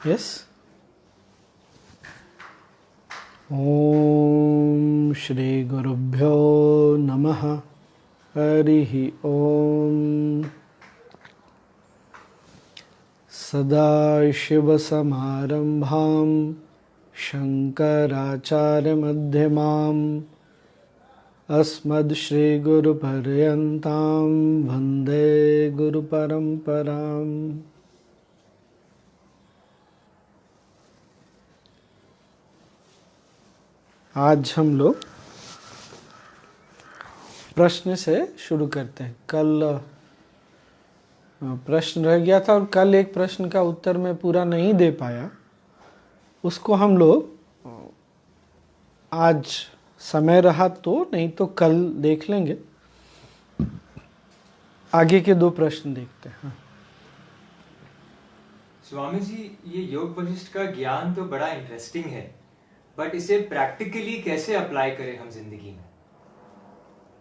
Yes. ओम श्री गुरुभ्यो नमः। हरिः ओम। सदाशिवसमारम्भां शङ्कराचार्यमध्यमाम् अस्मद्श्रीगुरुपर्यन्तां वन्दे गुरुपरम्पराम्। आज हम लोग प्रश्न से शुरू करते हैं। कल प्रश्न रह गया था और कल एक प्रश्न का उत्तर मैं पूरा नहीं दे पाया, उसको हम लोग आज समय रहा तो, नहीं तो कल देख लेंगे। आगे के दो प्रश्न देखते हैं। हाँ। स्वामी जी, ये योग वशिष्ठ का ज्ञान तो बड़ा इंटरेस्टिंग है, बट इसे प्रैक्टिकली कैसे अप्लाई करें हम जिंदगी में?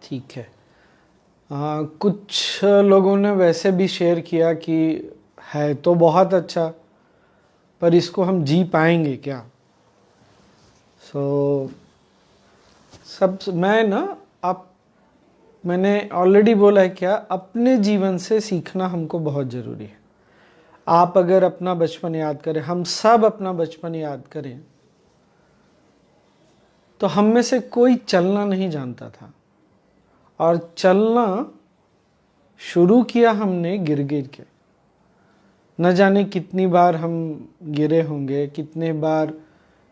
ठीक है। कुछ लोगों ने वैसे भी शेयर किया कि है तो बहुत अच्छा, पर इसको हम जी पाएंगे क्या? मैंने ऑलरेडी बोला है क्या, अपने जीवन से सीखना हमको बहुत ज़रूरी है। आप अगर अपना बचपन याद करें, हम सब अपना बचपन याद करें, तो हम में से कोई चलना नहीं जानता था, और चलना शुरू किया हमने गिर गिर के। न जाने कितनी बार हम गिरे होंगे, कितने बार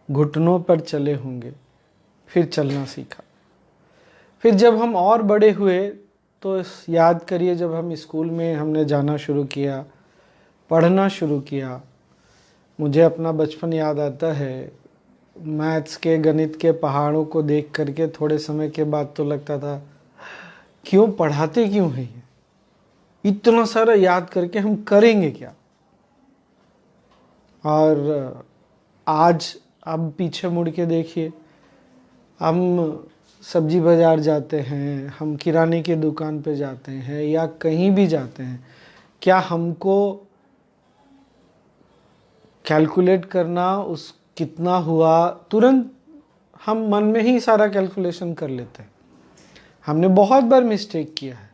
घुटनों पर चले होंगे, फिर चलना सीखा। फिर जब हम और बड़े हुए तो याद करिए, जब हम स्कूल में हमने जाना शुरू किया, पढ़ना शुरू किया। मुझे अपना बचपन याद आता है, मैथ्स के गणित के पहाड़ों को देख करके थोड़े समय के बाद तो लगता था क्यों पढ़ाते क्यों हैं ये, इतना सारा याद करके हम करेंगे क्या। और आज अब पीछे मुड़ के देखिए, हम सब्जी बाज़ार जाते हैं, हम किराने की दुकान पे जाते हैं या कहीं भी जाते हैं, क्या हमको कैलकुलेट करना उस कितना हुआ, तुरंत हम मन में ही सारा कैलकुलेशन कर लेते हैं। हमने बहुत बार मिस्टेक किया है,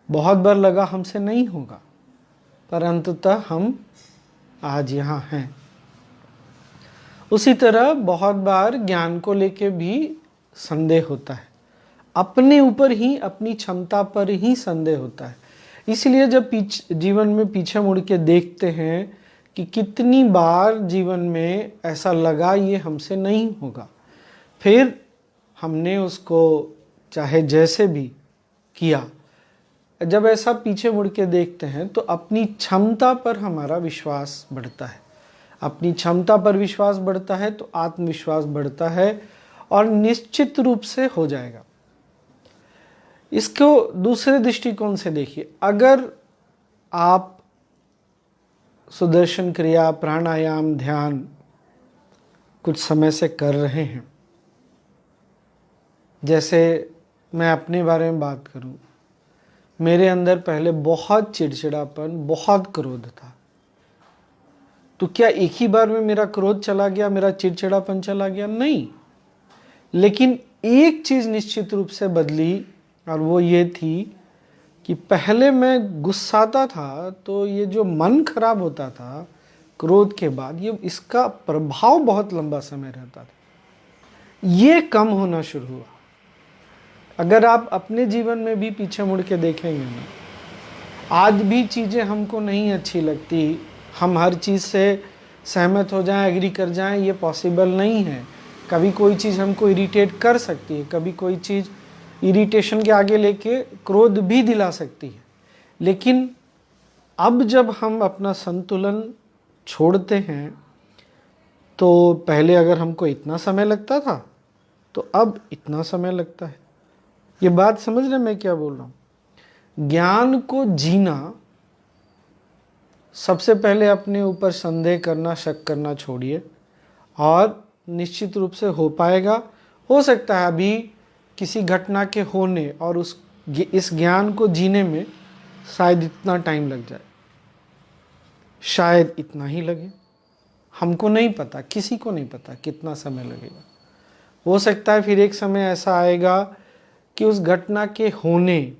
बहुत बार लगा हमसे नहीं होगा, पर अंततः हम आज यहाँ हैं। उसी तरह बहुत बार ज्ञान को लेके भी संदेह होता है, अपने ऊपर ही, अपनी क्षमता पर ही संदेह होता है। इसलिए जब जीवन में पीछे मुड़ के देखते हैं कि कितनी बार जीवन में ऐसा लगा ये हमसे नहीं होगा, फिर हमने उसको चाहे जैसे भी किया, जब ऐसा पीछे मुड़ के देखते हैं तो अपनी क्षमता पर हमारा विश्वास बढ़ता है। अपनी क्षमता पर विश्वास बढ़ता है तो आत्मविश्वास बढ़ता है, और निश्चित रूप से हो जाएगा। इसको दूसरे दृष्टिकोण से देखिए, अगर आप सुदर्शन क्रिया, प्राणायाम, ध्यान कुछ समय से कर रहे हैं, जैसे मैं अपने बारे में बात करूं, मेरे अंदर पहले बहुत चिड़चिड़ापन, बहुत क्रोध था। तो क्या एक ही बार में मेरा क्रोध चला गया, मेरा चिड़चिड़ापन चला गया? नहीं। लेकिन एक चीज निश्चित रूप से बदली, और वो ये थी कि पहले मैं गुस्साता था तो ये जो मन खराब होता था क्रोध के बाद, ये इसका प्रभाव बहुत लंबा समय रहता था। ये कम होना शुरू हुआ। अगर आप अपने जीवन में भी पीछे मुड़ के देखेंगे ना, आज भी चीज़ें हमको नहीं अच्छी लगती, हम हर चीज़ से सहमत हो जाएं, एग्री कर जाएं, ये पॉसिबल नहीं है। कभी कोई चीज़ हमको इरिटेट कर सकती है, कभी कोई चीज़ इरिटेशन के आगे लेके क्रोध भी दिला सकती है। लेकिन अब जब हम अपना संतुलन छोड़ते हैं, तो पहले अगर हमको इतना समय लगता था तो अब इतना समय लगता है। ये बात समझ रहे मैं क्या बोल रहा हूँ? ज्ञान को जीना, सबसे पहले अपने ऊपर संदेह करना, शक करना छोड़िए, और निश्चित रूप से हो पाएगा। हो सकता है अभी किसी घटना के होने और इस ज्ञान को जीने में शायद इतना टाइम लग जाए, शायद इतना ही लगे, हमको नहीं पता, किसी को नहीं पता कितना समय लगेगा। हो सकता है फिर एक समय ऐसा आएगा कि उस घटना के होने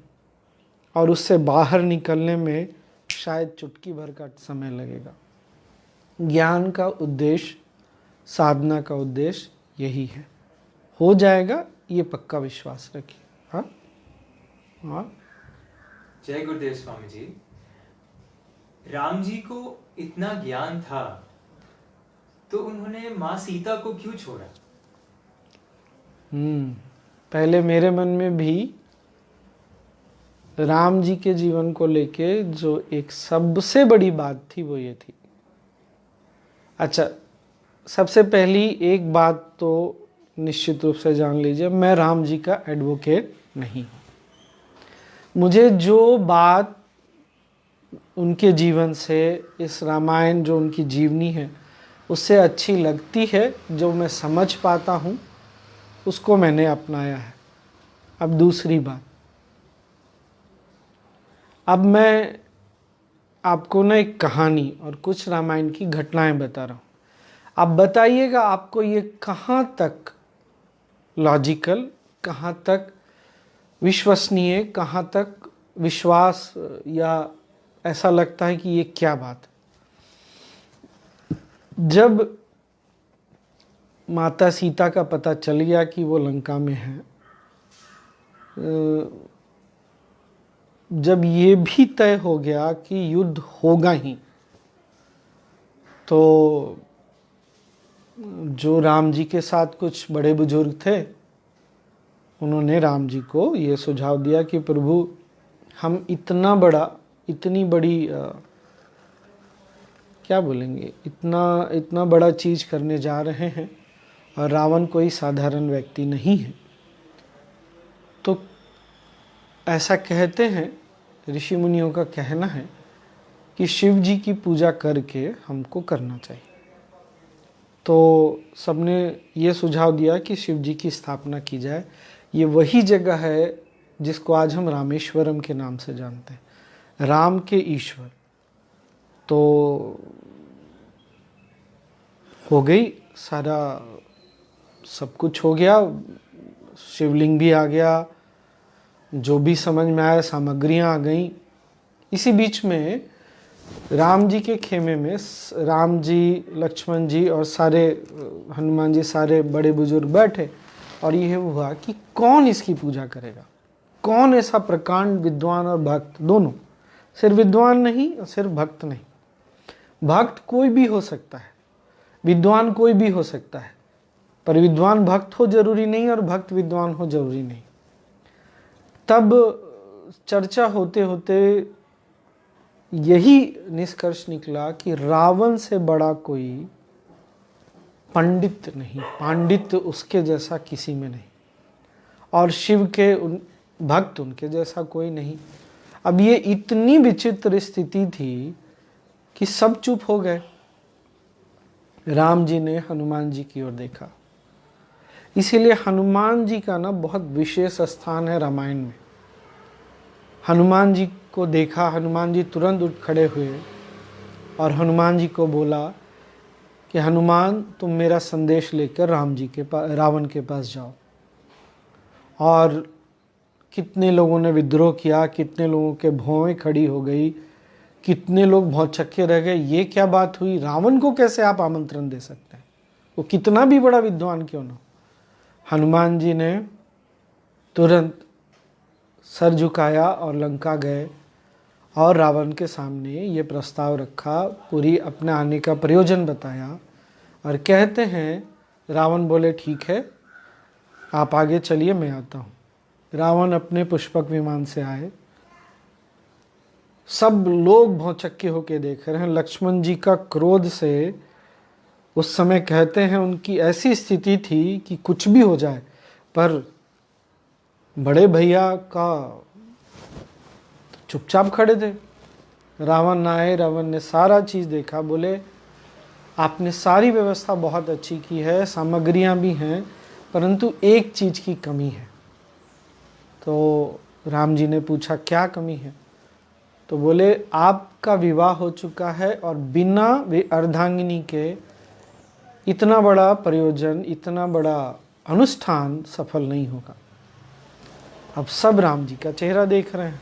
और उससे बाहर निकलने में शायद चुटकी भर का समय लगेगा। ज्ञान का उद्देश्य, साधना का उद्देश्य यही है। हो जाएगा, ये पक्का विश्वास रखिए। हाँ हाँ। जय गुरुदेव स्वामी जी। राम जी को इतना ज्ञान था तो उन्होंने माँ सीता को क्यों छोड़ा? पहले मेरे मन में भी राम जी के जीवन को लेके जो एक सबसे बड़ी बात थी वो ये थी। अच्छा, सबसे पहली एक बात तो निश्चित रूप से जान लीजिए, मैं राम जी का एडवोकेट नहीं हूँ। मुझे जो बात उनके जीवन से, इस रामायण जो उनकी जीवनी है उससे अच्छी लगती है, जो मैं समझ पाता हूँ, उसको मैंने अपनाया है। अब दूसरी बात, अब मैं आपको ना एक कहानी और कुछ रामायण की घटनाएं बता रहा हूँ। आप बताइएगा आपको ये कहाँ तक लॉजिकल, कहाँ तक विश्वसनीय, कहाँ तक विश्वास, या ऐसा लगता है कि ये क्या बात है। जब माता सीता का पता चल गया कि वो लंका में है, जब ये भी तय हो गया कि युद्ध होगा ही, तो जो राम जी के साथ कुछ बड़े बुजुर्ग थे, उन्होंने राम जी को ये सुझाव दिया कि प्रभु, हम इतनी बड़ी क्या बोलेंगे, इतना बड़ा चीज करने जा रहे हैं और रावण कोई साधारण व्यक्ति नहीं है। तो ऐसा कहते हैं, ऋषि मुनियों का कहना है कि शिव जी की पूजा करके हमको करना चाहिए। तो सबने ये सुझाव दिया कि शिव जी की स्थापना की जाए। ये वही जगह है जिसको आज हम रामेश्वरम के नाम से जानते हैं, राम के ईश्वर। तो हो गई, सारा सब कुछ हो गया, शिवलिंग भी आ गया, जो भी समझ में आया, सामग्रियां आ गई। इसी बीच में राम जी के खेमे में राम जी, लक्ष्मण जी और सारे हनुमान जी, सारे बड़े बुजुर्ग बैठे, और यह हुआ कि कौन इसकी पूजा करेगा, कौन ऐसा प्रकांड विद्वान और भक्त दोनों, सिर्फ विद्वान नहीं और सिर्फ भक्त नहीं, भक्त कोई भी हो सकता है, विद्वान कोई भी हो सकता है, पर विद्वान भक्त हो जरूरी नहीं और भक्त विद्वान हो जरूरी नहीं। तब चर्चा होते होते यही निष्कर्ष निकला कि रावण से बड़ा कोई पंडित नहीं, पांडित्य उसके जैसा किसी में नहीं, और शिव के भक्त उनके जैसा कोई नहीं। अब ये इतनी विचित्र स्थिति थी कि सब चुप हो गए। राम जी ने हनुमान जी की ओर देखा। इसीलिए हनुमान जी का ना बहुत विशेष स्थान है रामायण में। हनुमान जी को देखा, हनुमान जी तुरंत उठ खड़े हुए और हनुमान जी को बोला कि हनुमान, तुम मेरा संदेश लेकर राम जी के पास, रावण के पास जाओ। और कितने लोगों ने विद्रोह किया, कितने लोगों के भौवें खड़ी हो गई, कितने लोग भौचक्के रह गए, ये क्या बात हुई, रावण को कैसे आप आमंत्रण दे सकते हैं, वो कितना भी बड़ा विद्वान क्यों ना। हनुमान जी ने तुरंत सर झुकाया और लंका गए और रावण के सामने ये प्रस्ताव रखा, पूरी अपने आने का प्रयोजन बताया। और कहते हैं रावण बोले ठीक है, आप आगे चलिए, मैं आता हूँ। रावण अपने पुष्पक विमान से आए, सब लोग भौचक्के होके देख रहे हैं। लक्ष्मण जी का क्रोध से उस समय कहते हैं उनकी ऐसी स्थिति थी कि कुछ भी हो जाए, पर बड़े भैया का चुपचाप खड़े थे। रावण आए, रावण ने सारा चीज देखा, बोले आपने सारी व्यवस्था बहुत अच्छी की है, सामग्रियां भी हैं, परंतु एक चीज की कमी है। तो राम जी ने पूछा क्या कमी है? तो बोले आपका विवाह हो चुका है और बिना अर्धांगिनी के इतना बड़ा प्रयोजन, इतना बड़ा अनुष्ठान सफल नहीं होगा। अब सब राम जी का चेहरा देख रहे हैं।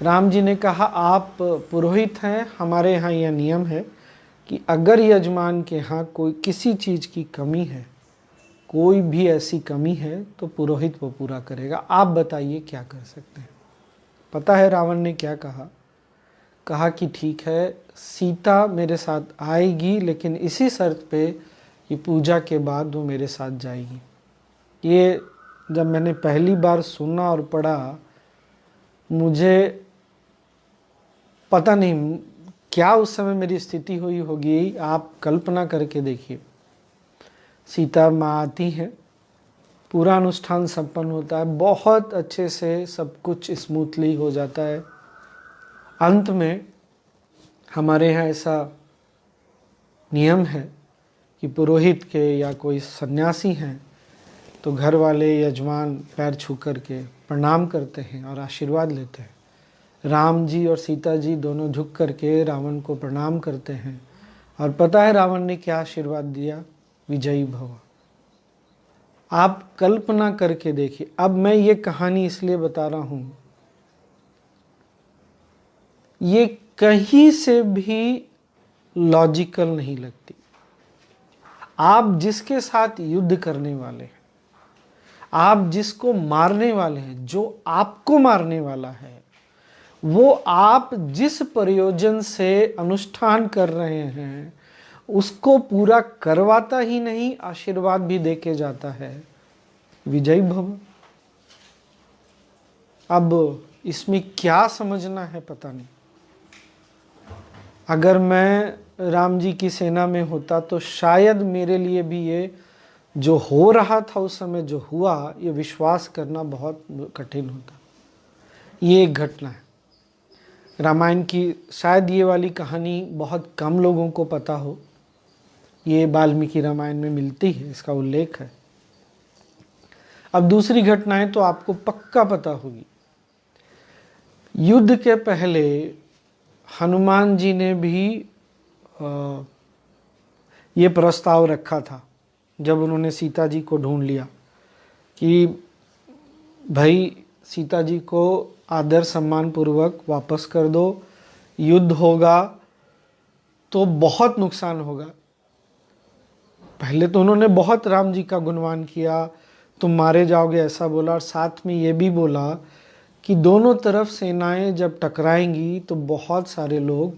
राम जी ने कहा आप पुरोहित हैं, हमारे यहाँ यह नियम है कि अगर यजमान के यहाँ कोई किसी चीज़ की कमी है, कोई भी ऐसी कमी है तो पुरोहित वो पूरा करेगा। आप बताइए क्या कर सकते हैं। पता है रावण ने क्या कहा? कहा कि ठीक है, सीता मेरे साथ आएगी, लेकिन इसी शर्त पे कि पूजा के बाद वो मेरे साथ जाएगी। ये जब मैंने पहली बार सुना और पढ़ा, मुझे पता नहीं क्या उस समय मेरी स्थिति हुई होगी। आप कल्पना करके देखिए, सीता माँ आती है, पूरा अनुष्ठान संपन्न होता है, बहुत अच्छे से सब कुछ स्मूथली हो जाता है। अंत में हमारे यहाँ ऐसा नियम है कि पुरोहित के या कोई सन्यासी हैं तो घर वाले यजमान पैर छू करके प्रणाम करते हैं और आशीर्वाद लेते हैं। राम जी और सीता जी दोनों झुक करके रावण को प्रणाम करते हैं और पता है रावण ने क्या आशीर्वाद दिया? विजयी भव। आप कल्पना करके देखिए। अब मैं ये कहानी इसलिए बता रहा हूं, ये कहीं से भी लॉजिकल नहीं लगती। आप जिसके साथ युद्ध करने वाले हैं, आप जिसको मारने वाले हैं, जो आपको मारने वाला है, वो आप जिस प्रयोजन से अनुष्ठान कर रहे हैं उसको पूरा करवाता ही नहीं, आशीर्वाद भी देके जाता है, विजयी भव। अब इसमें क्या समझना है पता नहीं। अगर मैं राम जी की सेना में होता तो शायद मेरे लिए भी ये जो हो रहा था उस समय, जो हुआ, ये विश्वास करना बहुत कठिन होता। ये एक घटना है रामायण की। शायद ये वाली कहानी बहुत कम लोगों को पता हो। ये वाल्मीकि रामायण में मिलती है, इसका उल्लेख है। अब दूसरी घटनाएं तो आपको पक्का पता होगी। युद्ध के पहले हनुमान जी ने भी ये प्रस्ताव रखा था जब उन्होंने सीता जी को ढूंढ लिया कि भाई सीता जी को आदर सम्मान पूर्वक वापस कर दो, युद्ध होगा तो बहुत नुकसान होगा। पहले तो उन्होंने बहुत राम जी का गुणगान किया, तुम मारे जाओगे ऐसा बोला, और साथ में ये भी बोला कि दोनों तरफ सेनाएं जब टकराएंगी तो बहुत सारे लोग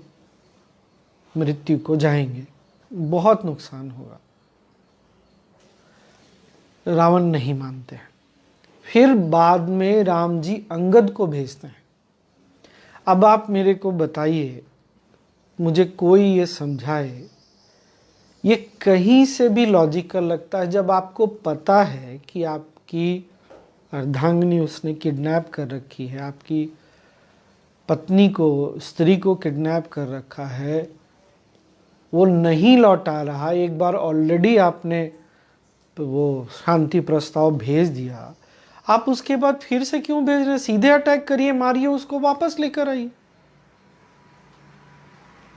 मृत्यु को जाएंगे, बहुत नुकसान होगा। रावण नहीं मानते हैं। फिर बाद में राम जी अंगद को भेजते हैं। अब आप मेरे को बताइए, मुझे कोई ये समझाए, ये कहीं से भी लॉजिकल लगता है जब आपको पता है कि आपकी अर्धांगिनी उसने किडनैप कर रखी है, आपकी पत्नी को, स्त्री को किडनैप कर रखा है, वो नहीं लौटा रहा। एक बार ऑलरेडी आपने वो शांति प्रस्ताव भेज दिया, आप उसके बाद फिर से क्यों भेज रहे हैं? सीधे अटैक करिए, मारिए उसको, वापस लेकर आइए।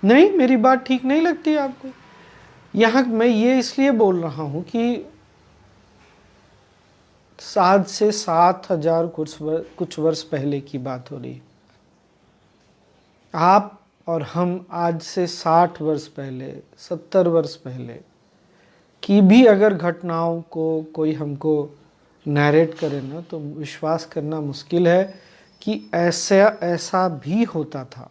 नहीं, मेरी बात ठीक नहीं लगती आपको? यहां मैं ये इसलिए बोल रहा हूं कि 7 से 7,000 कुछ वर्ष पहले की बात हो रही है। आप और हम आज से 60 वर्ष पहले, 70 वर्ष पहले की भी अगर घटनाओं को कोई हमको नैरेट करे ना, तो विश्वास करना मुश्किल है कि ऐसा भी होता था,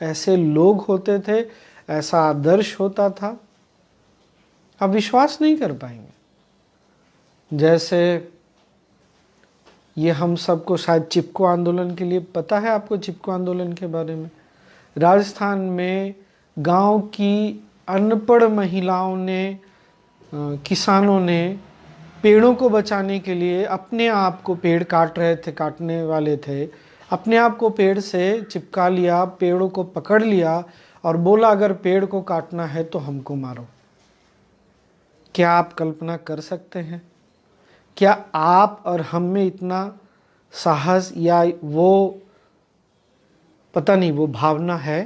ऐसे लोग होते थे, ऐसा आदर्श होता था। आप विश्वास नहीं कर पाएंगे। जैसे ये हम सबको शायद चिपको आंदोलन के लिए पता है। आपको चिपको आंदोलन के बारे में? राजस्थान में गांव की अनपढ़ महिलाओं ने, किसानों ने पेड़ों को बचाने के लिए अपने आप को, पेड़ काट रहे थे, काटने वाले थे, अपने आप को पेड़ से चिपका लिया, पेड़ों को पकड़ लिया और बोला अगर पेड़ को काटना है तो हमको मारो। क्या आप कल्पना कर सकते हैं? क्या आप और हम में इतना साहस या वो पता नहीं वो भावना है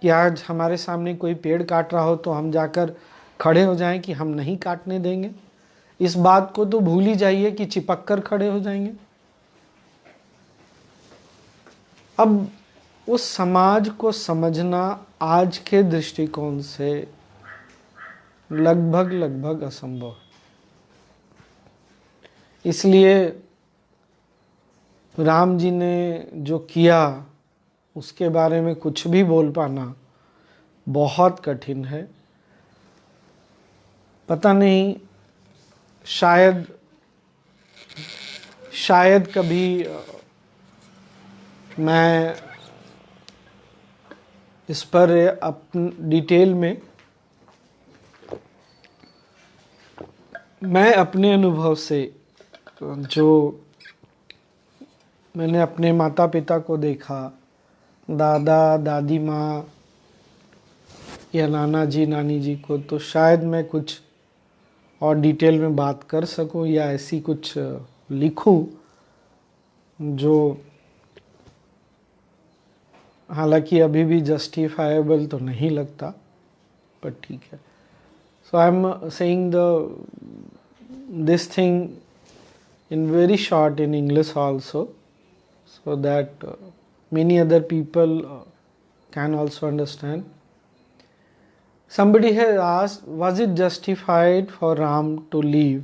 कि आज हमारे सामने कोई पेड़ काट रहा हो तो हम जाकर खड़े हो जाएं कि हम नहीं काटने देंगे। इस बात को तो भूल ही जाइए कि चिपक कर खड़े हो जाएंगे। अब उस समाज को समझना आज के दृष्टिकोण से लगभग असंभव है। इसलिए राम जी ने जो किया उसके बारे में कुछ भी बोल पाना बहुत कठिन है। पता नहीं, शायद कभी मैं इस पर डिटेल में मैं अपने अनुभव से जो मैंने अपने माता पिता को देखा, दादा दादी माँ या नाना जी नानी जी को, तो शायद मैं कुछ और डिटेल में बात कर सकूं या ऐसी कुछ लिखूं जो हालांकि अभी भी जस्टिफाएबल तो नहीं लगता, पर ठीक है। So I am saying this thing in very short in English also, so that many other people can also understand. Somebody has asked, was it justified for Ram to leave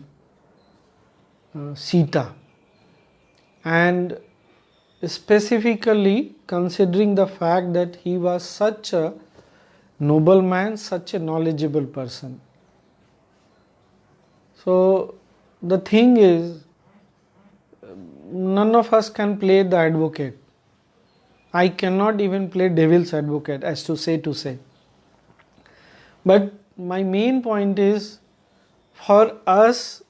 Sita? And specifically considering the fact that he was such a noble man, such a knowledgeable person. So the thing is, none of us can play the advocate. I cannot even play devil's advocate, as to say. But my main point is, for us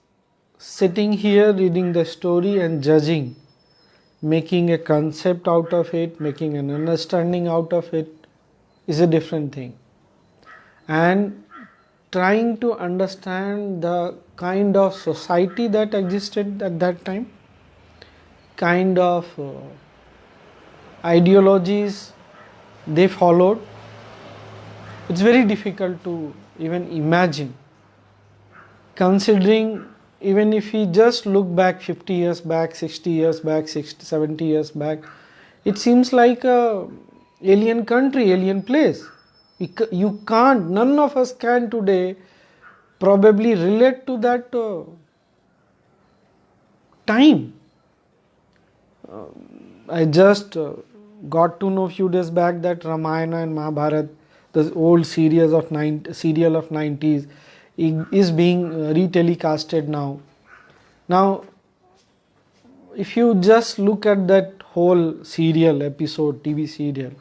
sitting here reading the story and judging, making a concept out of it, making an understanding out of it, is a different thing. And trying to understand the kind of society that existed at that time, kind of ideologies they followed, it's very difficult to even imagine. Considering, even if we just look back 50 years back, 60 years back, 60, 70 years back, it seems like a alien country, alien place. You can't, none of us can today probably relate to that time. I just got to know a few days back that Ramayana and Mahabharata, the old serial of 90s, is being retelecasted now. Now, if you just look at that whole serial episode, TV serial,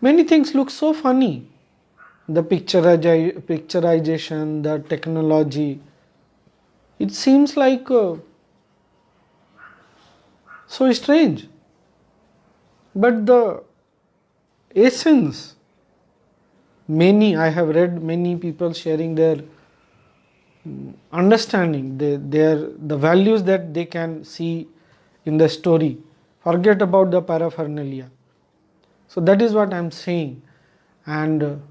many things look so funny. The picturization, the technology, it seems like so strange. But the essence, I have read many people sharing their understanding, the values that they can see in the story. Forget about the paraphernalia. So that is what I am saying. And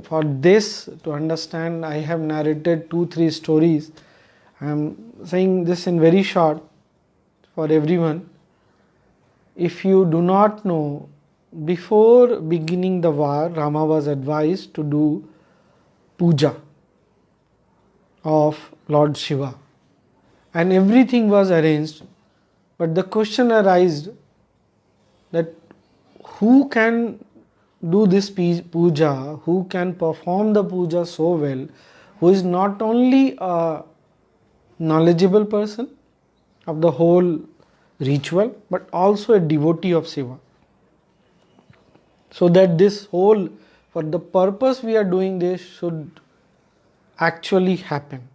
for this to understand, I have narrated 2-3 stories. I am saying this in very short for everyone. If you do not know, before beginning the war, Rama was advised to do puja of Lord Shiva, and everything was arranged. But the question arose that who can do this puja, who can perform the puja so well, who is not only a knowledgeable person of the whole ritual, but also a devotee of Shiva. So that this whole, for the purpose we are doing this, should actually happen.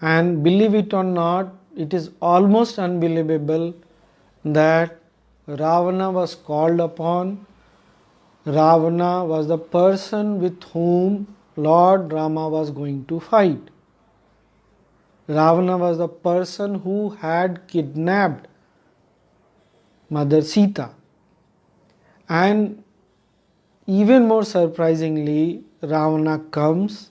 And believe it or not, it is almost unbelievable that Ravana was called upon. Ravana was the person with whom Lord Rama was going to fight. Ravana was the person who had kidnapped Mother Sita. And even more surprisingly, Ravana comes,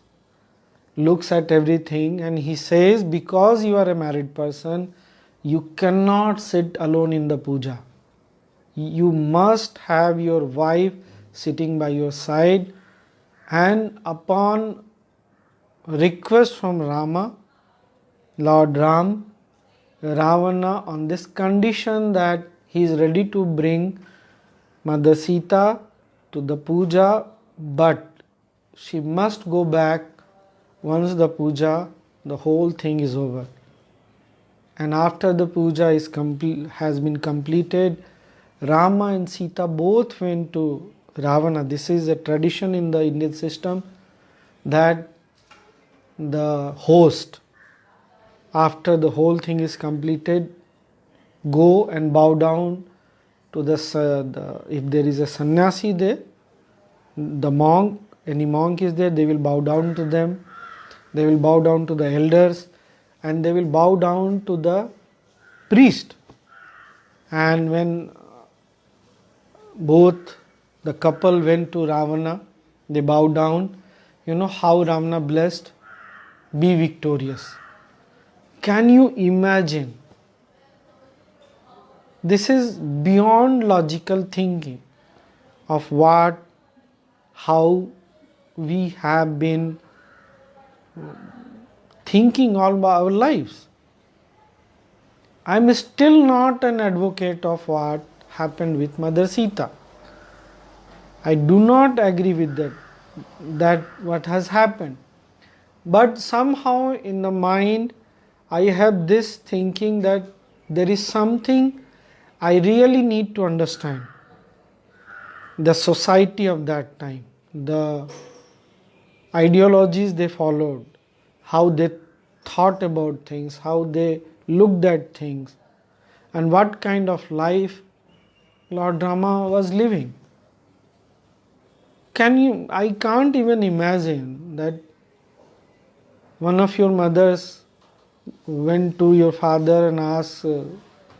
looks at everything, and he says, because you are a married person, you cannot sit alone in the puja. You must have your wife sitting by your side. And upon request from Rama, Lord Ram, Ravana, on this condition that he is ready to bring Mother Sita to the puja, but she must go back once the puja, the whole thing is over. And after the puja has been completed, Rama and Sita both went to Ravana. This is a tradition in the Indian system that the host, after the whole thing is completed, go and bow down to if there is a sannyasi there, the monk, any monk is there, they will bow down to them, they will bow down to the elders, and they will bow down to the priest. And when both the couple went to Ravana, they bowed down. You know how Ravana blessed? Be victorious. Can you imagine? This is beyond logical thinking of how we have been thinking all our lives. I am still not an advocate of what happened with Mother Sita. I do not agree with that what has happened. But somehow in the mind I have this thinking that there is something I really need to understand. The society of that time, the ideologies they followed, how they thought about things, how they looked at things, and what kind of life Lord Rama was living. I can't even imagine that one of your mothers went to your father and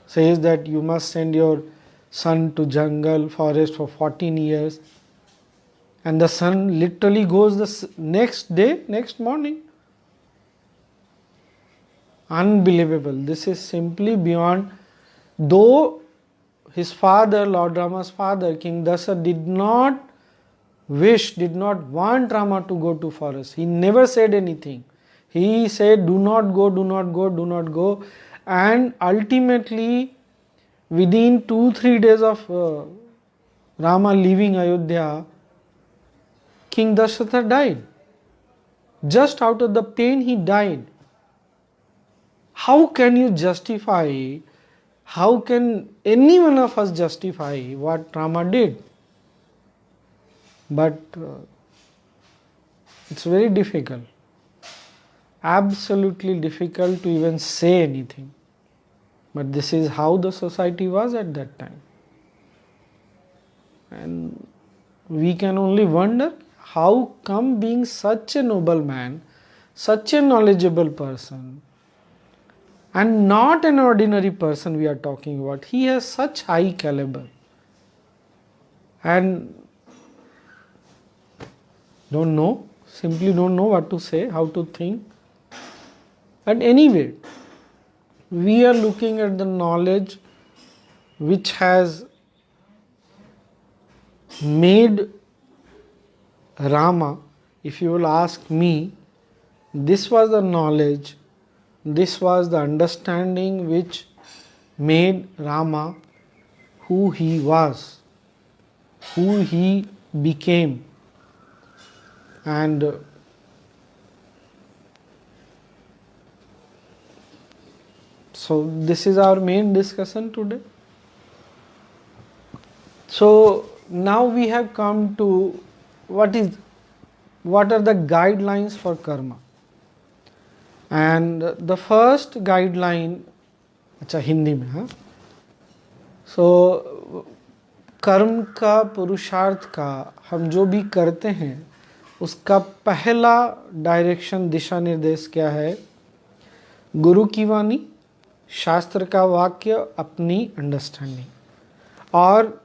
says that you must send your son to jungle, forest for 14 years. And the son literally goes the next morning. Unbelievable. This is simply beyond. Though his father, Lord Rama's father, King Dasharatha, did not want Rama to go to forest. He never said anything. He said, do not go, do not go, do not go. And ultimately, within 2-3 days of Rama leaving Ayodhya, King Dasharatha died. Just out of the pain he died. How can you justify, how can any one of us justify what Rama did? But it's very difficult. Absolutely difficult to even say anything. But this is how the society was at that time. And we can only wonder how come, being such a noble man, such a knowledgeable person, and not an ordinary person we are talking about, he has such high caliber. And simply don't know what to say, how to think. But anyway, we are looking at the knowledge which has made Rama. If you will ask me, this was the knowledge, this was the understanding which made Rama who he was, who he became. And so this is our main discussion today. So now we have come to what are the guidelines for karma. And the first guideline, अच्छा हिंदी में, हाँ, सो कर्म का, पुरुषार्थ का, हम जो भी करते हैं उसका पहला डायरेक्शन, दिशा निर्देश क्या है? गुरु की वाणी, शास्त्र का वाक्य, अपनी अंडरस्टैंडिंग। और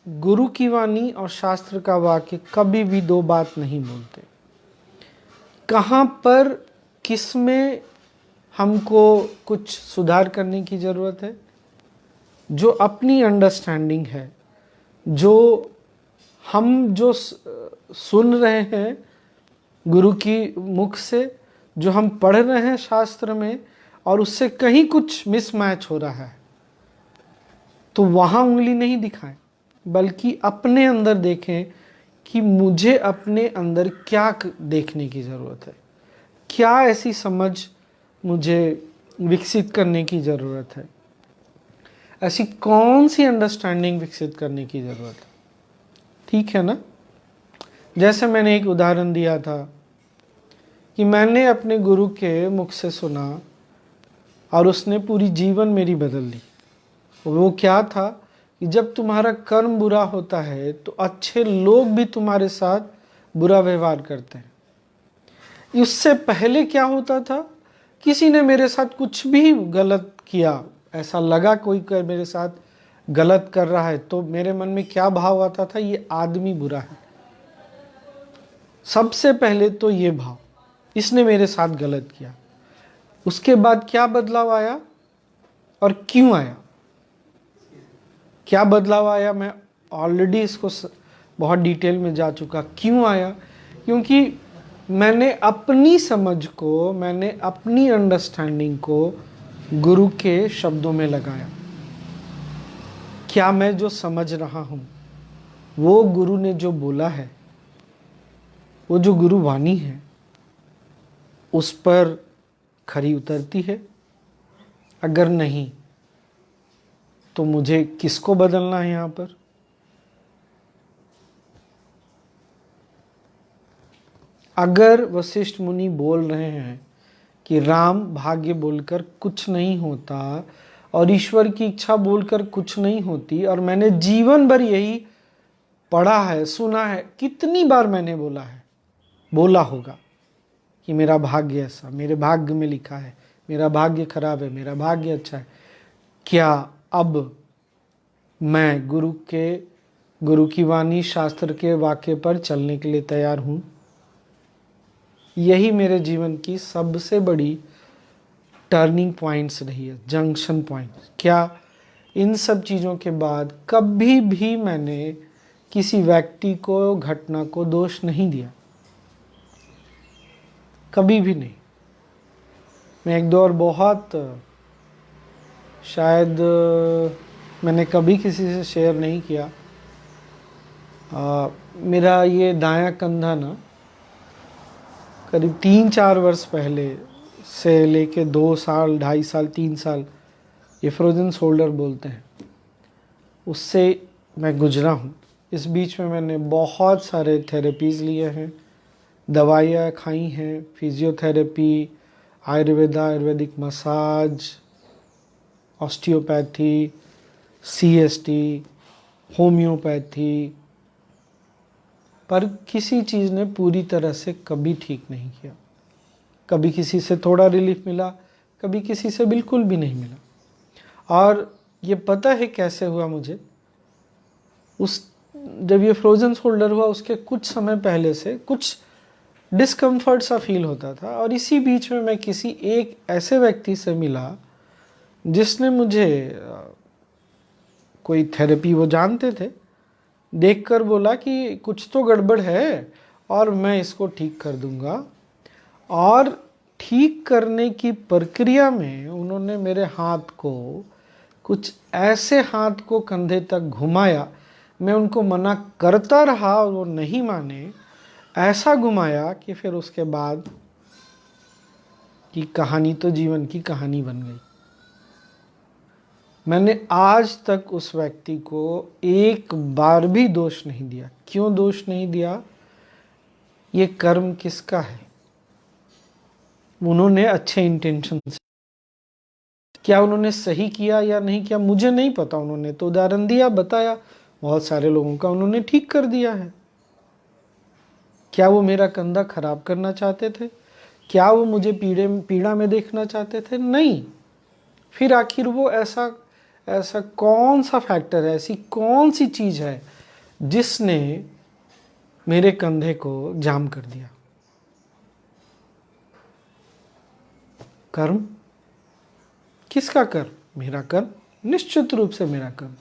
गुरु की वाणी और शास्त्र का वाक्य कभी भी दो बात नहीं बोलते। कहाँ पर किस में हमको कुछ सुधार करने की ज़रूरत है, जो अपनी अंडरस्टैंडिंग है, जो हम जो सुन रहे हैं गुरु की मुख से, जो हम पढ़ रहे हैं शास्त्र में, और उससे कहीं कुछ मिसमैच हो रहा है, तो वहाँ उंगली नहीं दिखाएं, बल्कि अपने अंदर देखें कि मुझे अपने अंदर क्या देखने की ज़रूरत है, क्या ऐसी समझ मुझे विकसित करने की ज़रूरत है, ऐसी कौन सी अंडरस्टैंडिंग विकसित करने की ज़रूरत है। ठीक है ना। जैसे मैंने एक उदाहरण दिया था कि मैंने अपने गुरु के मुख से सुना और उसने पूरी जीवन मेरी बदल दी। वो क्या था कि जब तुम्हारा कर्म बुरा होता है तो अच्छे लोग भी तुम्हारे साथ बुरा व्यवहार करते हैं। उससे पहले क्या होता था, किसी ने मेरे साथ कुछ भी गलत किया, ऐसा लगा कोई मेरे साथ गलत कर रहा है, तो मेरे मन में क्या भाव आता था, ये आदमी बुरा है। सबसे पहले तो ये भाव, इसने मेरे साथ गलत किया। उसके बाद क्या बदलाव आया और क्यों आया, क्या बदलाव आया, मैं ऑलरेडी इसको बहुत डिटेल में जा चुका। क्यों आया, क्योंकि मैंने अपनी समझ को, मैंने अपनी अंडरस्टैंडिंग को गुरु के शब्दों में लगाया। क्या मैं जो समझ रहा हूँ वो गुरु ने जो बोला है, वो जो गुरु वाणी है, उस पर खरी उतरती है? अगर नहीं तो मुझे किसको बदलना है यहाँ पर? अगर वशिष्ठ मुनि बोल रहे हैं कि राम भाग्य बोलकर कुछ नहीं होता और ईश्वर की इच्छा बोलकर कुछ नहीं होती, और मैंने जीवन भर यही पढ़ा है, सुना है, कितनी बार मैंने बोला होगा कि मेरा भाग्य ऐसा, मेरे भाग्य में लिखा है, मेरा भाग्य खराब है, मेरा भाग्य अच्छा है। क्या अब मैं गुरु की वाणी, शास्त्र के वाक्य पर चलने के लिए तैयार हूँ? यही मेरे जीवन की सबसे बड़ी टर्निंग पॉइंट्स रही है, जंक्शन पॉइंट। क्या इन सब चीज़ों के बाद कभी भी मैंने किसी व्यक्ति को, घटना को दोष नहीं दिया, कभी भी नहीं। मैं एक दो और बहुत, शायद मैंने कभी किसी से शेयर नहीं किया, मेरा ये दायां कंधा ना करीब 3-4 वर्ष पहले से लेके 2 साल, 2.5 साल, 3 साल, ये फ्रोजन शोल्डर बोलते हैं, उससे मैं गुजरा हूँ। इस बीच में मैंने बहुत सारे थेरेपीज़ लिए हैं, दवाइयाँ खाई हैं, physiotherapy, Ayurvedic massage, osteopathy, CST, homeopathy, पर किसी चीज़ ने पूरी तरह से कभी ठीक नहीं किया। कभी किसी से थोड़ा रिलीफ मिला, कभी किसी से बिल्कुल भी नहीं मिला। और ये पता है कैसे हुआ मुझे, जब ये फ्रोजन शोल्डर हुआ उसके कुछ समय पहले से कुछ डिस्कम्फर्ट सा फील होता था, और इसी बीच में मैं किसी एक ऐसे व्यक्ति से मिला जिसने मुझे कोई थेरेपी, वो जानते थे, देखकर बोला कि कुछ तो गड़बड़ है और मैं इसको ठीक कर दूंगा। और ठीक करने की प्रक्रिया में उन्होंने मेरे हाथ को, कुछ ऐसे हाथ को कंधे तक घुमाया, मैं उनको मना करता रहा और वो नहीं माने, ऐसा घुमाया कि फिर उसके बाद की कहानी तो जीवन की कहानी बन गई। मैंने आज तक उस व्यक्ति को एक बार भी दोष नहीं दिया। क्यों दोष नहीं दिया? ये कर्म किसका है? उन्होंने अच्छे इंटेंशन से, क्या उन्होंने सही किया या नहीं किया मुझे नहीं पता। उन्होंने तो उदाहरण दिया, बताया, बहुत सारे लोगों का उन्होंने ठीक कर दिया है। क्या वो मेरा कंधा खराब करना चाहते थे? क्या वो मुझे पीड़ा में देखना चाहते थे? नहीं। फिर आखिर वो ऐसा कौन सा फैक्टर है, ऐसी कौन सी चीज है जिसने मेरे कंधे को जाम कर दिया? कर्म। किसका कर्म? मेरा कर्म, निश्चित रूप से मेरा कर्म।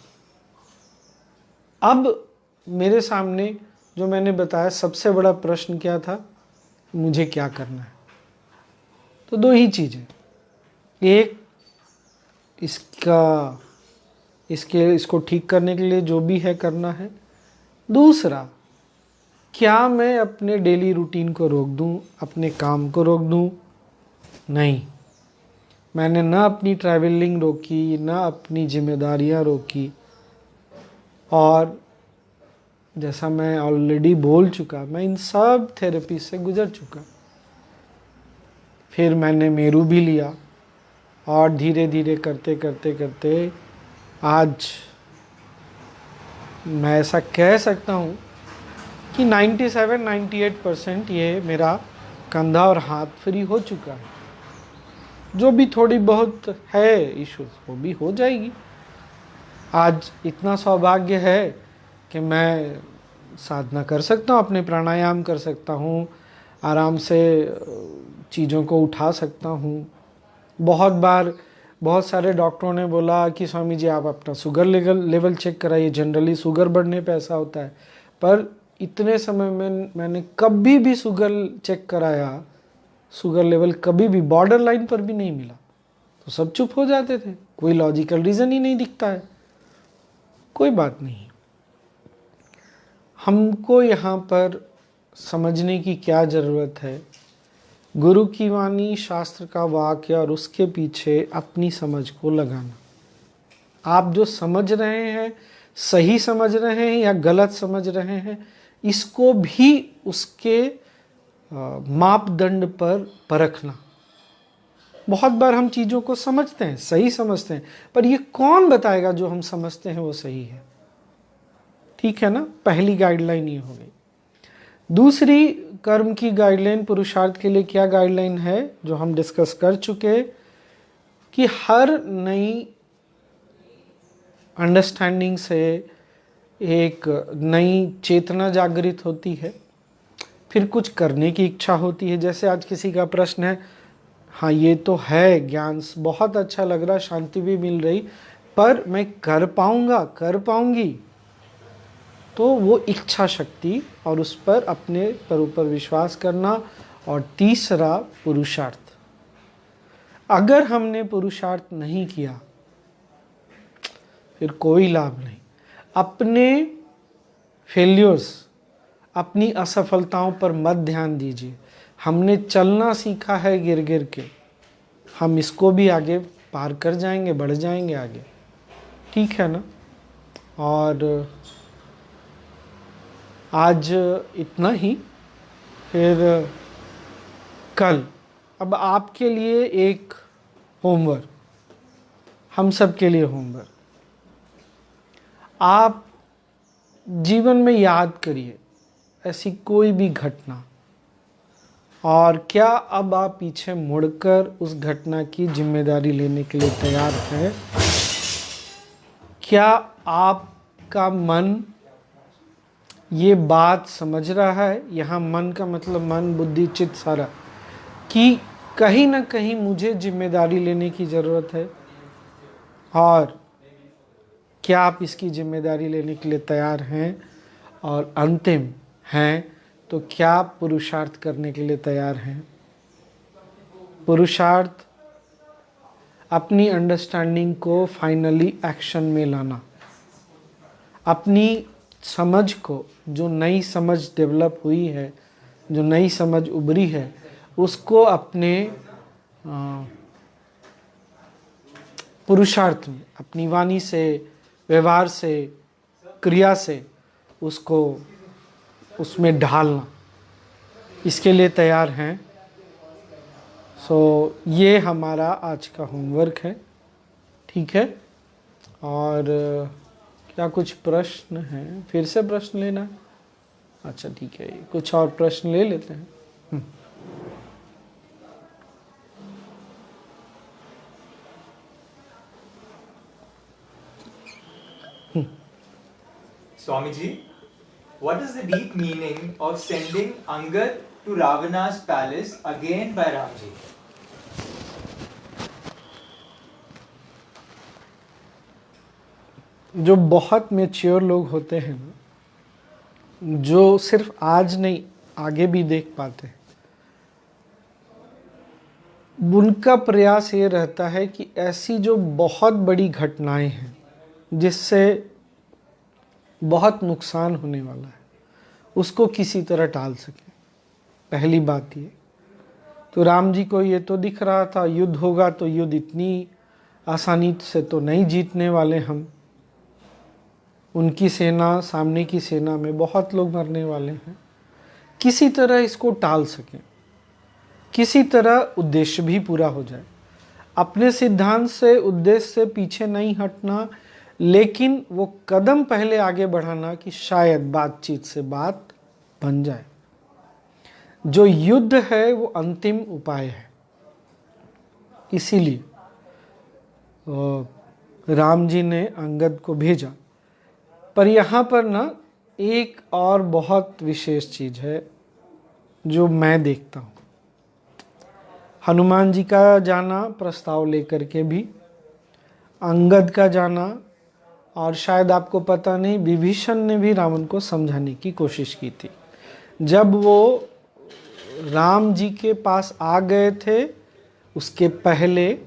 अब मेरे सामने जो मैंने बताया सबसे बड़ा प्रश्न क्या था, मुझे क्या करना है? तो दो ही चीजें, एक इसको ठीक करने के लिए जो भी है करना है, दूसरा क्या मैं अपने डेली रूटीन को रोक दूं, अपने काम को रोक दूं? नहीं, मैंने ना अपनी ट्रैवलिंग रोकी, ना अपनी जिम्मेदारियां रोकी। और जैसा मैं ऑलरेडी बोल चुका, मैं इन सब थेरेपी से गुजर चुका। फिर मैंने मेरू भी लिया और धीरे धीरे करते करते करते आज मैं ऐसा कह सकता हूँ कि 97-98% ये मेरा कंधा और हाथ फ्री हो चुका है। जो भी थोड़ी बहुत है इश्यूज वो भी हो जाएगी। आज इतना सौभाग्य है कि मैं साधना कर सकता हूँ, अपने प्राणायाम कर सकता हूँ, आराम से चीज़ों को उठा सकता हूँ। बहुत बार बहुत सारे डॉक्टरों ने बोला कि स्वामी जी आप अपना शुगर लेवल चेक कराइए, जनरली शुगर बढ़ने पे ऐसा होता है। पर इतने समय में मैंने कभी भी शुगर चेक कराया, शुगर लेवल कभी भी बॉर्डर लाइन पर भी नहीं मिला। तो सब चुप हो जाते थे, कोई लॉजिकल रीज़न ही नहीं दिखता है। कोई बात नहीं, हमको यहाँ पर समझने की क्या ज़रूरत है, गुरु की वाणी, शास्त्र का वाक्य और उसके पीछे अपनी समझ को लगाना। आप जो समझ रहे हैं सही समझ रहे हैं या गलत समझ रहे हैं, इसको भी उसके मापदंड पर परखना। बहुत बार हम चीज़ों को समझते हैं, सही समझते हैं, पर ये कौन बताएगा जो हम समझते हैं वो सही है? ठीक है ना, पहली गाइडलाइन ये हो गई। दूसरी कर्म की गाइडलाइन, पुरुषार्थ के लिए क्या गाइडलाइन है, जो हम डिस्कस कर चुके कि हर नई अंडरस्टैंडिंग से एक नई चेतना जागृत होती है, फिर कुछ करने की इच्छा होती है। जैसे आज किसी का प्रश्न है, हाँ ये तो है ज्ञान, बहुत अच्छा लग रहा, शांति भी मिल रही, पर मैं कर पाऊंगा, कर पाऊंगी? तो वो इच्छा शक्ति और उस पर अपने पर ऊपर विश्वास करना। और तीसरा पुरुषार्थ। अगर हमने पुरुषार्थ नहीं किया फिर कोई लाभ नहीं। अपने फेल्योर्स, अपनी असफलताओं पर मत ध्यान दीजिए। हमने चलना सीखा है गिर गिर के, हम इसको भी आगे पार कर जाएंगे, बढ़ जाएंगे आगे। ठीक है ना? और आज इतना ही। फिर कल अब आपके लिए एक होमवर्क, हम सब के लिए होमवर्क। आप जीवन में याद करिए ऐसी कोई भी घटना, और क्या अब आप पीछे मुड़कर उस घटना की जिम्मेदारी लेने के लिए तैयार हैं? क्या आपका मन ये बात समझ रहा है, यहाँ मन का मतलब मन बुद्धि चित्त सारा, कि कहीं ना कहीं मुझे जिम्मेदारी लेने की ज़रूरत है? और क्या आप इसकी जिम्मेदारी लेने के लिए तैयार हैं? और अंतिम हैं तो क्या आप पुरुषार्थ करने के लिए तैयार हैं? पुरुषार्थ अपनी अंडरस्टैंडिंग को फाइनली एक्शन में लाना, अपनी समझ को, जो नई समझ डेवलप हुई है, जो नई समझ उभरी है, उसको अपने पुरुषार्थ में, अपनी वाणी से, व्यवहार से, क्रिया से उसको उसमें ढालना, इसके लिए तैयार हैं? ये हमारा आज का होमवर्क है। ठीक है? और क्या कुछ प्रश्न हैं? फिर से प्रश्न लेना है? अच्छा ठीक है, कुछ और प्रश्न ले लेते हैं। Swami ji, what is the deep meaning of sending Angad to Ravana's palace again by Ramji? जो बहुत मैच्योर लोग होते हैं ना, जो सिर्फ आज नहीं आगे भी देख पाते हैं, उनका प्रयास ये रहता है कि ऐसी जो बहुत बड़ी घटनाएं हैं जिससे बहुत नुकसान होने वाला है उसको किसी तरह टाल सके। पहली बात ये, तो राम जी को ये तो दिख रहा था युद्ध होगा तो युद्ध इतनी आसानी से तो नहीं जीतने वाले हम, उनकी सेना सामने की सेना में बहुत लोग मरने वाले हैं, किसी तरह इसको टाल सकें, किसी तरह उद्देश्य भी पूरा हो जाए। अपने सिद्धांत से उद्देश्य से पीछे नहीं हटना, लेकिन वो कदम पहले आगे बढ़ाना कि शायद बातचीत से बात बन जाए। जो युद्ध है वो अंतिम उपाय है, इसीलिए राम जी ने अंगद को भेजा। पर यहाँ पर ना एक और बहुत विशेष चीज है जो मैं देखता हूँ। हनुमान जी का जाना प्रस्ताव लेकर के भी, अंगद का जाना, और शायद आपको पता नहीं विभीषण ने भी रावण को समझाने की कोशिश की थी। जब वो राम जी के पास आ गए थे उसके पहले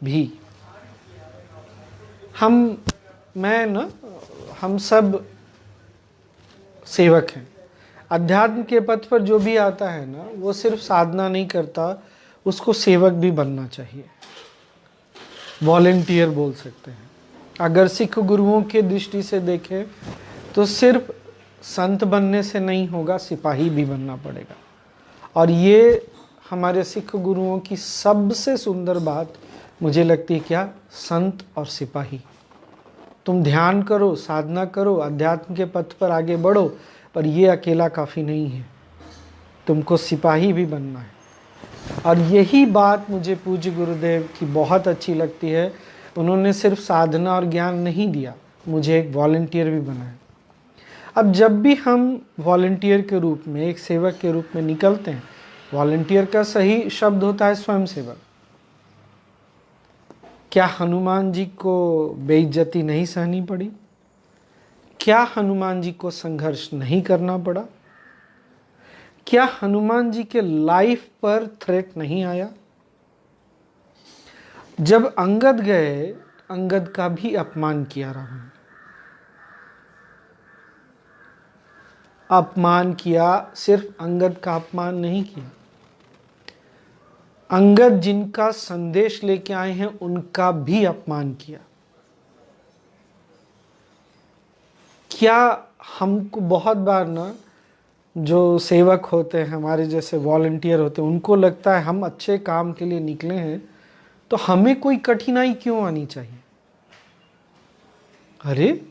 भी हम सब सेवक हैं। अध्यात्म के पथ पर जो भी आता है ना वो सिर्फ साधना नहीं करता, उसको सेवक भी बनना चाहिए, वॉलेंटियर बोल सकते हैं। अगर सिख गुरुओं के दृष्टि से देखें तो सिर्फ संत बनने से नहीं होगा, सिपाही भी बनना पड़ेगा। और ये हमारे सिख गुरुओं की सबसे सुंदर बात मुझे लगती है, क्या, संत और सिपाही। तुम ध्यान करो, साधना करो, अध्यात्म के पथ पर आगे बढ़ो, पर ये अकेला काफ़ी नहीं है, तुमको सिपाही भी बनना है। और यही बात मुझे पूज्य गुरुदेव की बहुत अच्छी लगती है। उन्होंने सिर्फ साधना और ज्ञान नहीं दिया, मुझे एक वॉलंटियर भी बनाया। अब जब भी हम वॉलंटियर के रूप में, एक सेवक के रूप में निकलते हैं, वॉलंटियर का सही शब्द होता है स्वयंसेवक। क्या हनुमान जी को बेइज्जती नहीं सहनी पड़ी? क्या हनुमान जी को संघर्ष नहीं करना पड़ा? क्या हनुमान जी के लाइफ पर थ्रेट नहीं आया? जब अंगद गए, अंगद का भी अपमान किया रावण, अपमान किया, सिर्फ अंगद का अपमान नहीं किया, अंगद जिनका संदेश लेके आए हैं उनका भी अपमान किया। क्या हमको बहुत बार ना, जो सेवक होते हैं, हमारे जैसे वॉलंटियर होते हैं, उनको लगता है हम अच्छे काम के लिए निकले हैं तो हमें कोई कठिनाई क्यों आनी चाहिए? अरे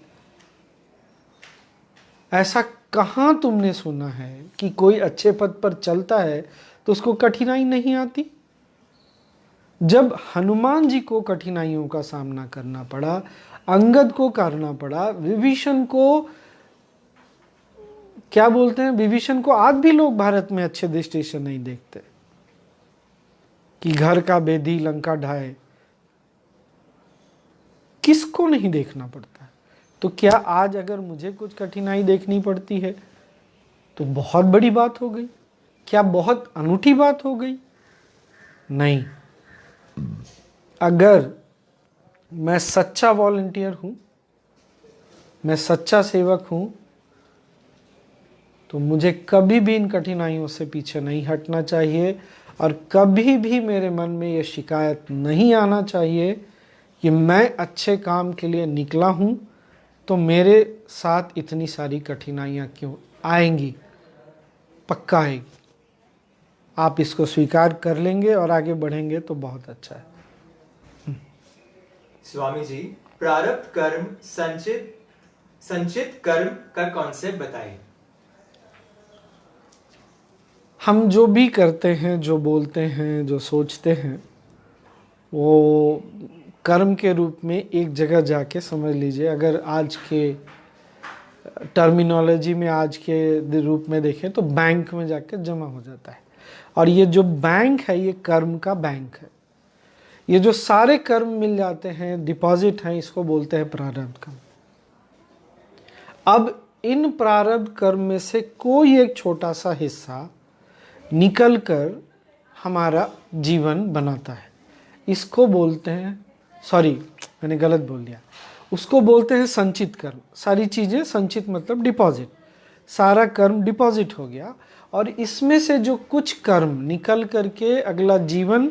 ऐसा कहाँ तुमने सुना है कि कोई अच्छे पद पर चलता है तो उसको कठिनाई नहीं आती? जब हनुमान जी को कठिनाइयों का सामना करना पड़ा, अंगद को करना पड़ा, विभीषण को, क्या बोलते हैं, विभीषण को आज भी लोग भारत में अच्छे दृष्टि से नहीं देखते कि घर का बेदी लंका ढाए, किसको नहीं देखना पड़ता है? तो क्या आज अगर मुझे कुछ कठिनाई देखनी पड़ती है तो बहुत बड़ी बात हो गई? क्या बहुत अनूठी बात हो गई? नहीं। अगर मैं सच्चा वॉलंटियर हूं, मैं सच्चा सेवक हूं, तो मुझे कभी भी इन कठिनाइयों से पीछे नहीं हटना चाहिए और कभी भी मेरे मन में ये शिकायत नहीं आना चाहिए कि मैं अच्छे काम के लिए निकला हूं तो मेरे साथ इतनी सारी कठिनाइयां क्यों आएंगी। पक्का आएगी। आप इसको स्वीकार कर लेंगे और आगे बढ़ेंगे तो बहुत अच्छा है। स्वामी जी, प्रारब्ध कर्म संचित कर्म का कॉन्सेप्ट बताइए। हम जो भी करते हैं, जो बोलते हैं, जो सोचते हैं, वो कर्म के रूप में एक जगह जाके समझ लीजिए। अगर आज के टर्मिनोलॉजी में आज के रूप में देखें तो बैंक में जाकर जमा हो जाता है। और ये जो बैंक है ये कर्म का बैंक है। ये जो सारे कर्म मिल जाते हैं, डिपॉजिट हैं, इसको बोलते हैं प्रारब्ध कर्म। अब इन प्रारब्ध कर्म में से कोई एक छोटा सा हिस्सा निकल कर हमारा जीवन बनाता है। इसको बोलते हैं, सॉरी मैंने गलत बोल दिया, उसको बोलते हैं संचित कर्म। सारी चीज़ें संचित मतलब डिपॉजिट, सारा कर्म डिपॉजिट हो गया और इसमें से जो कुछ कर्म निकल करके अगला जीवन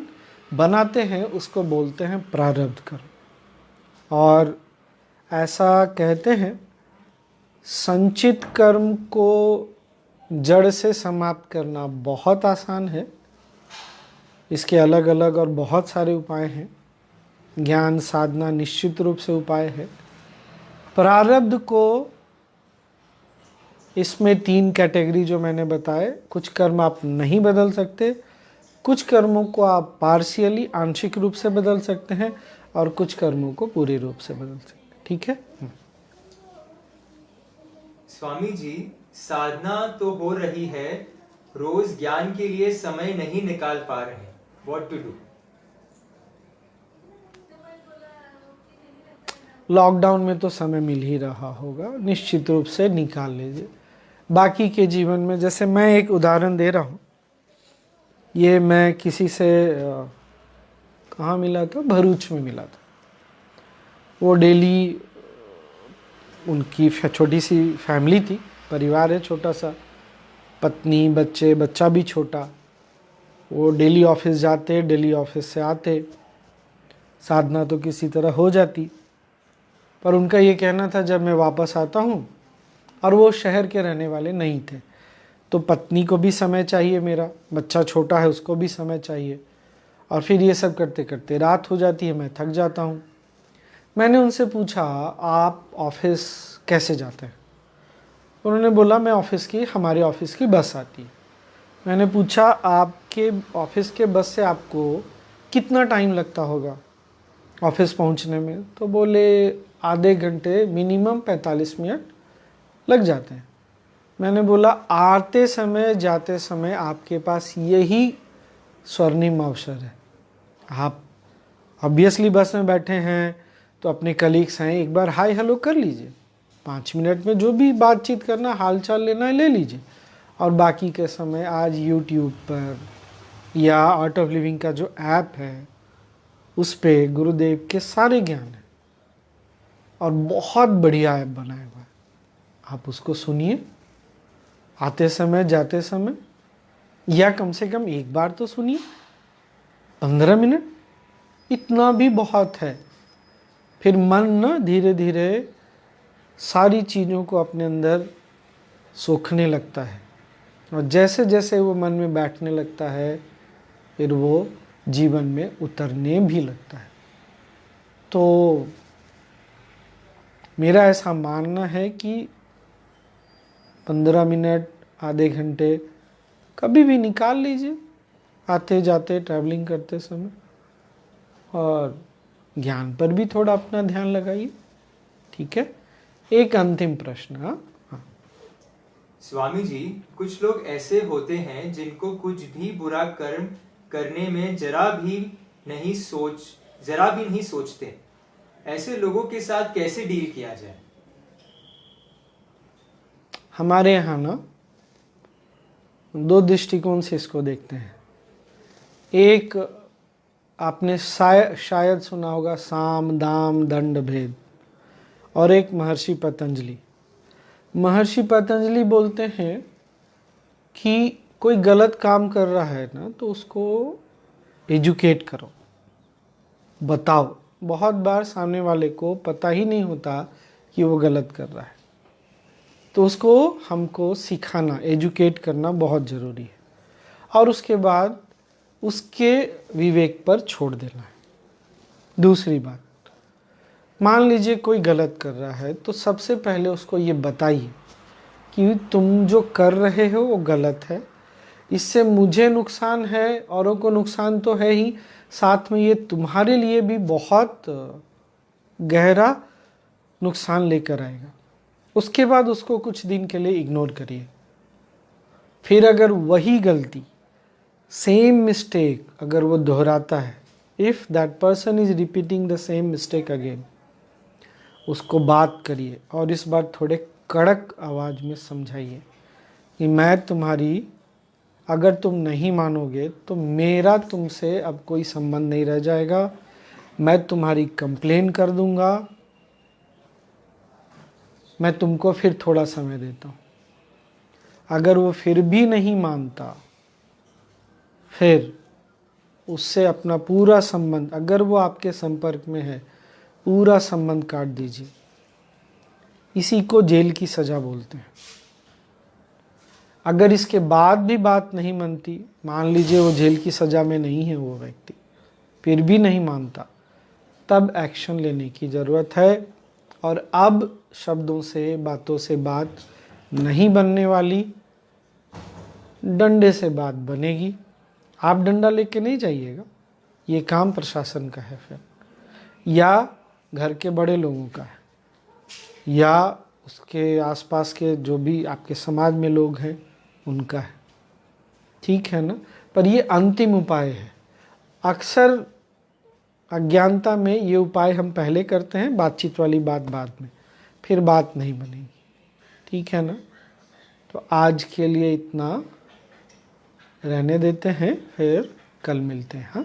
बनाते हैं उसको बोलते हैं प्रारब्ध कर्म। और ऐसा कहते हैं संचित कर्म को जड़ से समाप्त करना बहुत आसान है। इसके अलग अलग और बहुत सारे उपाय हैं। ज्ञान साधना निश्चित रूप से उपाय है। प्रारब्ध को इसमें 3 कैटेगरी जो मैंने बताए, कुछ कर्म आप नहीं बदल सकते, कुछ कर्मों को आप पार्शियली आंशिक रूप से बदल सकते हैं और कुछ कर्मों को पूरे रूप से बदल सकते हैं। ठीक है। स्वामी जी, साधना तो हो रही है, रोज ज्ञान के लिए समय नहीं निकाल पा रहे, व्हाट टू डू? लॉकडाउन में तो समय मिल ही रहा होगा, निश्चित रूप से निकाल लीजिए। बाकी के जीवन में, जैसे मैं एक उदाहरण दे रहा हूँ, ये मैं किसी से कहाँ मिला था, भरूच में मिला था। वो डेली, उनकी छोटी सी फैमिली थी, परिवार है छोटा सा, पत्नी, बच्चे, बच्चा भी छोटा। वो डेली ऑफिस जाते, डेली ऑफिस से आते, साधना तो किसी तरह हो जाती। पर उनका ये कहना था जब मैं वापस आता हूँ, और वो शहर के रहने वाले नहीं थे, तो पत्नी को भी समय चाहिए, मेरा बच्चा छोटा है उसको भी समय चाहिए, और फिर ये सब करते करते रात हो जाती है, मैं थक जाता हूँ। मैंने उनसे पूछा आप ऑफिस कैसे जाते हैं? उन्होंने बोला मैं हमारे ऑफिस की बस आती है। मैंने पूछा आपके ऑफिस के बस से आपको कितना टाइम लगता होगा ऑफिस पहुंचने में? तो बोले आधे घंटे, मिनिमम 45 मिनट लग जाते हैं। मैंने बोला आते समय जाते समय आपके पास यही स्वर्णिम अवसर है। आप ऑब्वियसली बस में बैठे हैं तो अपने कलीग्स हैं, एक बार हाय हेलो कर लीजिए, 5 मिनट में जो भी बातचीत करना, हाल चाल लेना है ले लीजिए। और बाकी के समय आज यूट्यूब पर या आर्ट ऑफ लिविंग का जो ऐप है उस पे गुरुदेव के सारे ज्ञान है, और बहुत बढ़िया ऐप बनाया हुआ है। आप उसको सुनिए आते समय जाते समय, या कम से कम एक बार तो सुनिए, 15 मिनट इतना भी बहुत है। फिर मन ना धीरे धीरे सारी चीज़ों को अपने अंदर सोखने लगता है, और जैसे जैसे वो मन में बैठने लगता है फिर वो जीवन में उतरने भी लगता है। तो मेरा ऐसा मानना है कि 15 मिनट, आधे घंटे कभी भी निकाल लीजिए आते जाते, ट्रैवलिंग करते समय, और ज्ञान पर भी थोड़ा अपना ध्यान लगाइए। ठीक है। एक अंतिम प्रश्न। हाँ स्वामी जी, कुछ लोग ऐसे होते हैं जिनको कुछ भी बुरा कर्म करने में जरा भी नहीं सोचते। ऐसे लोगों के साथ कैसे डील किया जाए? हमारे यहाँ ना 2 दृष्टिकोण से इसको देखते हैं। एक, आपने शायद सुना होगा साम दाम दंड भेद, और एक महर्षि पतंजलि। महर्षि पतंजलि बोलते हैं कि कोई गलत काम कर रहा है ना तो उसको एजुकेट करो, बताओ। बहुत बार सामने वाले को पता ही नहीं होता कि वो गलत कर रहा है, तो उसको हमको सिखाना, एजुकेट करना बहुत ज़रूरी है, और उसके बाद उसके विवेक पर छोड़ देना है। दूसरी बात, मान लीजिए कोई गलत कर रहा है तो सबसे पहले उसको ये बताइए कि तुम जो कर रहे हो वो गलत है, इससे मुझे नुकसान है, औरों को नुकसान तो है ही, साथ में ये तुम्हारे लिए भी बहुत गहरा नुकसान लेकर आएगा। उसके बाद उसको कुछ दिन के लिए इग्नोर करिए। फिर अगर वही गलती, सेम मिस्टेक अगर वो दोहराता है, if that person is repeating the same mistake again, उसको बात करिए और इस बार थोड़े कड़क आवाज़ में समझाइए कि मैं तुम्हारी, अगर तुम नहीं मानोगे तो मेरा तुमसे अब कोई संबंध नहीं रह जाएगा, मैं तुम्हारी कंप्लेन कर दूंगा, मैं तुमको फिर थोड़ा समय देता हूँ। अगर वो फिर भी नहीं मानता, फिर उससे अपना पूरा संबंध, अगर वो आपके संपर्क में है, पूरा संबंध काट दीजिए। इसी को जेल की सज़ा बोलते हैं। अगर इसके बाद भी बात नहीं मानती, मान लीजिए वो जेल की सज़ा में नहीं है वो व्यक्ति, फिर भी नहीं मानता, तब एक्शन लेने की ज़रूरत है। और अब शब्दों से, बातों से बात नहीं बनने वाली, डंडे से बात बनेगी। आप डंडा लेके नहीं जाइएगा, ये काम प्रशासन का है फिर, या घर के बड़े लोगों का है, या उसके आसपास के जो भी आपके समाज में लोग हैं उनका है। ठीक है ना? पर ये अंतिम उपाय है। अक्सर अज्ञानता में ये उपाय हम पहले करते हैं, बातचीत वाली बात बाद में, फिर बात नहीं बनेगी। ठीक है ना? तो आज के लिए इतना रहने देते हैं, फिर कल मिलते हैं। हाँ।